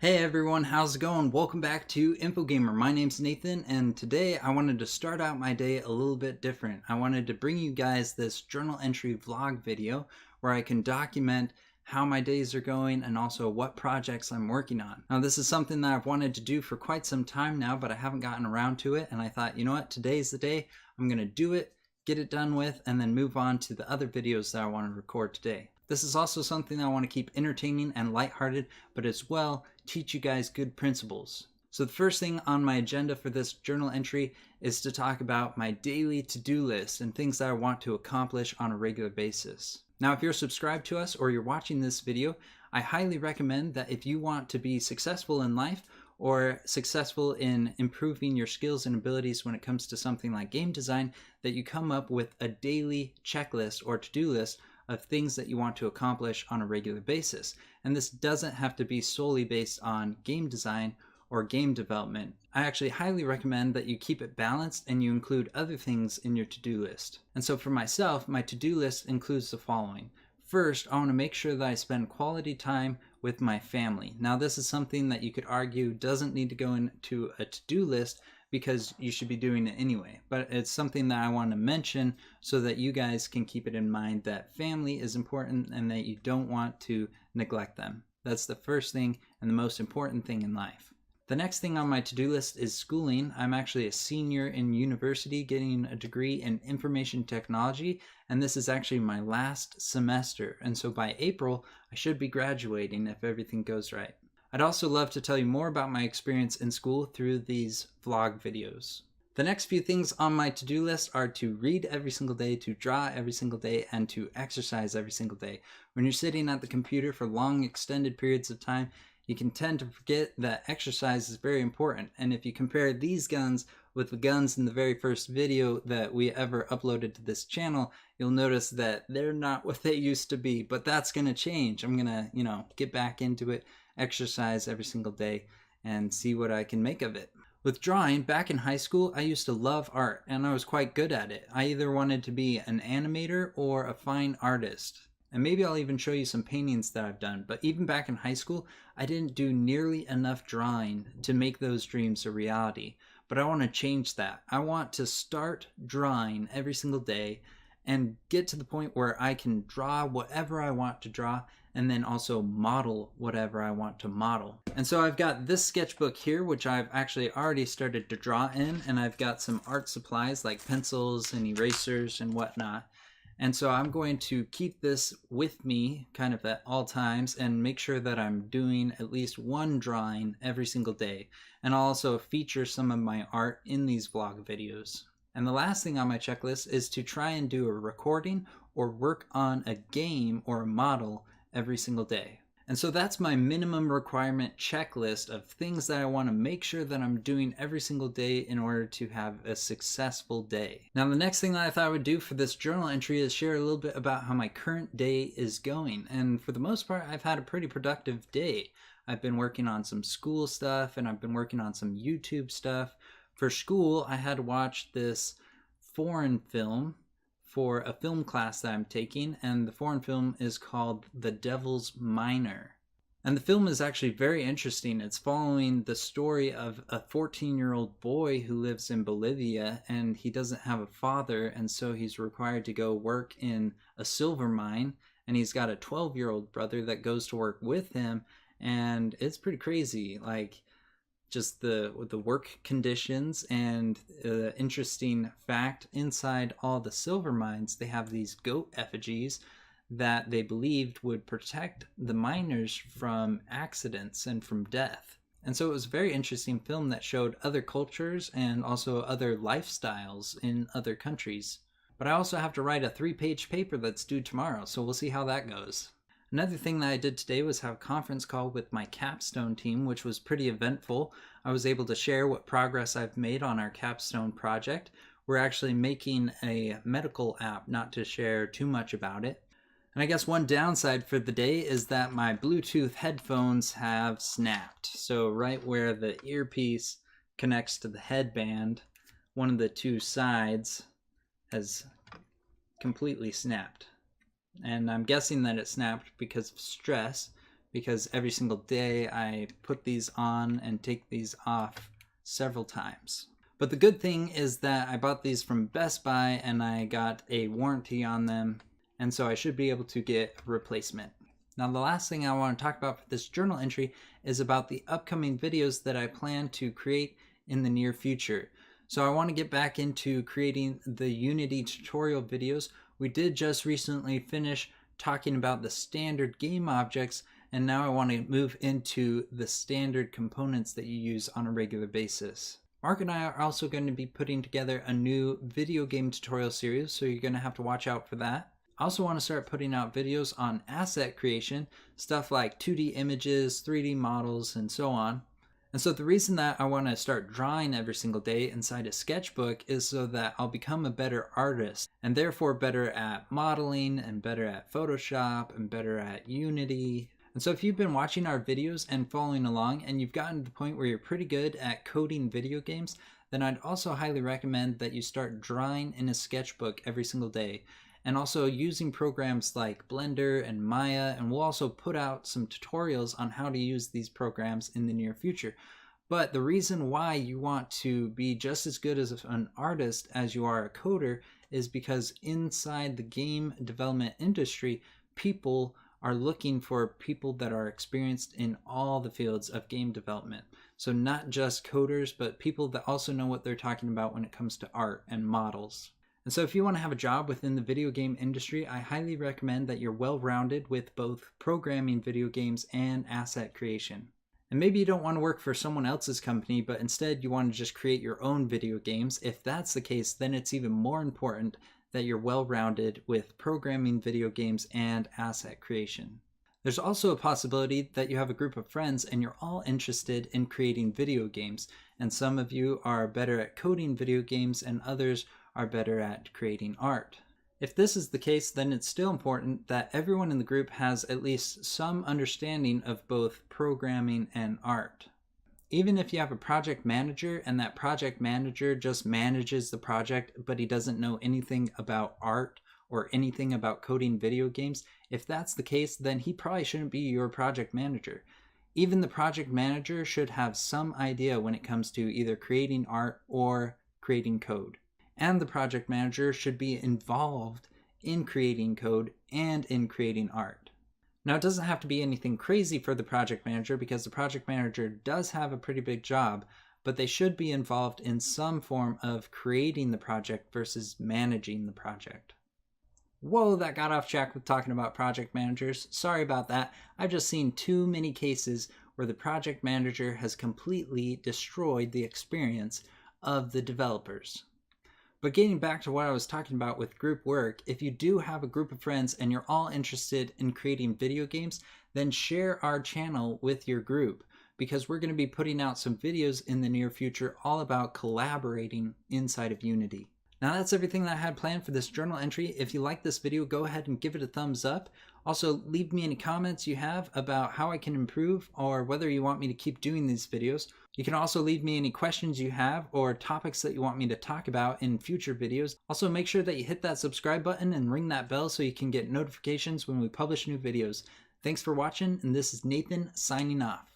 Hey everyone, how's it going? Welcome back to InfoGamer. My name's Nathan, and today I wanted to start out my day a little bit different. I wanted to bring you guys this journal entry vlog video where I can document how my days are going and also what projects I'm working on. Now, this is something that I've wanted to do for quite some time now, but I haven't gotten around to it, and I thought, you know what, today's the day. I'm going to do it, get it done with, and then move on to the other videos that I want to record today. This is also something I want to keep entertaining and lighthearted, but as well teach you guys good principles. So the first thing on my agenda for this journal entry is to talk about my daily to-do list and things that I want to accomplish on a regular basis. Now, if you're subscribed to us or you're watching this video, I highly recommend that if you want to be successful in life or successful in improving your skills and abilities when it comes to something like game design, that you come up with a daily checklist or to-do list of things that you want to accomplish on a regular basis. And this doesn't have to be solely based on game design or game development. I actually highly recommend that you keep it balanced and you include other things in your to-do list. And so for myself, my to-do list includes the following. First, I want to make sure that I spend quality time with my family. Now, this is something that you could argue doesn't need to go into a to-do list because you should be doing it anyway. But it's something that I want to mention so that you guys can keep it in mind that family is important and that you don't want to neglect them. That's the first thing and the most important thing in life. The next thing on my to-do list is schooling. I'm actually a senior in university getting a degree in information technology, and this is actually my last semester. And so by April, I should be graduating if everything goes right. I'd also love to tell you more about my experience in school through these vlog videos. The next few things on my to-do list are to read every single day, to draw every single day, and to exercise every single day. When you're sitting at the computer for long extended periods of time, you can tend to forget that exercise is very important. And if you compare these guns with the guns in the very first video that we ever uploaded to this channel, you'll notice that they're not what they used to be, but that's going to change. I'm going to, get back into it, exercise every single day, and see what I can make of it. With drawing, back in high school, I used to love art, and I was quite good at it. I either wanted to be an animator or a fine artist. And maybe I'll even show you some paintings that I've done. But even back in high school, I didn't do nearly enough drawing to make those dreams a reality. But I want to change that. I want to start drawing every single day and get to the point where I can draw whatever I want to draw and then also model whatever I want to model. And so I've got this sketchbook here, which I've actually already started to draw in, and I've got some art supplies like pencils and erasers and whatnot. And so I'm going to keep this with me kind of at all times and make sure that I'm doing at least one drawing every single day. And I'll also feature some of my art in these vlog videos. And the last thing on my checklist is to try and do a recording or work on a game or a model every single day. And so that's my minimum requirement checklist of things that I want to make sure that I'm doing every single day in order to have a successful day. Now, the next thing that I thought I would do for this journal entry is share a little bit about how my current day is going. And for the most part, I've had a pretty productive day. I've been working on some school stuff and I've been working on some YouTube stuff. For school, I had to watch this foreign film for a film class that I'm taking, and the foreign film is called The Devil's Miner. And the film is actually very interesting. It's following the story of a 14-year-old boy who lives in Bolivia, and he doesn't have a father, and so he's required to go work in a silver mine, and he's got a 12-year-old brother that goes to work with him, and it's pretty crazy. Like, just the work conditions, and interesting fact, inside all the silver mines they have these goat effigies that they believed would protect the miners from accidents and from death. And so it was a very interesting film that showed other cultures and also other lifestyles in other countries. But I also have to write a 3-page paper that's due tomorrow, so we'll see how that goes. Another thing that I did today was have a conference call with my capstone team, which was pretty eventful. I was able to share what progress I've made on our capstone project. We're actually making a medical app, not to share too much about it. And I guess one downside for the day is that my Bluetooth headphones have snapped. So right where the earpiece connects to the headband, one of the two sides has completely snapped. And I'm guessing that it snapped because of stress, because every single day I put these on and take these off several times. But the good thing is that I bought these from Best Buy and I got a warranty on them, and so I should be able to get a replacement. Now the last thing I want to talk about for this journal entry is about the upcoming videos that I plan to create in the near future. So I want to get back into creating the Unity tutorial videos. We did just recently finish talking about the standard game objects, and now I want to move into the standard components that you use on a regular basis. Mark and I are also going to be putting together a new video game tutorial series, so you're going to have to watch out for that. I also want to start putting out videos on asset creation, stuff like 2D images, 3D models, and so on. And so the reason that I want to start drawing every single day inside a sketchbook is so that I'll become a better artist, and therefore better at modeling and better at Photoshop and better at Unity. And so if you've been watching our videos and following along and you've gotten to the point where you're pretty good at coding video games, then I'd also highly recommend that you start drawing in a sketchbook every single day, and also using programs like Blender and Maya, and we'll also put out some tutorials on how to use these programs in the near future. But the reason why you want to be just as good as an artist as you are a coder is because inside the game development industry, people are looking for people that are experienced in all the fields of game development. So not just coders, but people that also know what they're talking about when it comes to art and models. And so if you want to have a job within the video game industry, I highly recommend that you're well-rounded with both programming video games and asset creation. And maybe you don't want to work for someone else's company, but instead you want to just create your own video games. If that's the case, then it's even more important that you're well-rounded with programming video games and asset creation. There's also a possibility that you have a group of friends and you're all interested in creating video games, and some of you are better at coding video games and others are better at creating art. If this is the case, then it's still important that everyone in the group has at least some understanding of both programming and art. Even if you have a project manager and that project manager just manages the project, but he doesn't know anything about art or anything about coding video games, if that's the case, then he probably shouldn't be your project manager. Even the project manager should have some idea when it comes to either creating art or creating code. And the project manager should be involved in creating code and in creating art. Now, it doesn't have to be anything crazy for the project manager because the project manager does have a pretty big job, but they should be involved in some form of creating the project versus managing the project. Whoa, that got off track with talking about project managers. Sorry about that. I've just seen too many cases where the project manager has completely destroyed the experience of the developers. But getting back to what I was talking about with group work, if you do have a group of friends and you're all interested in creating video games, then share our channel with your group, because we're going to be putting out some videos in the near future all about collaborating inside of Unity. Now that's everything that I had planned for this journal entry. If you like this video, go ahead and give it a thumbs up. Also, leave me any comments you have about how I can improve or whether you want me to keep doing these videos. You can also leave me any questions you have or topics that you want me to talk about in future videos. Also, make sure that you hit that subscribe button and ring that bell so you can get notifications when we publish new videos. Thanks for watching, and this is Nathan signing off.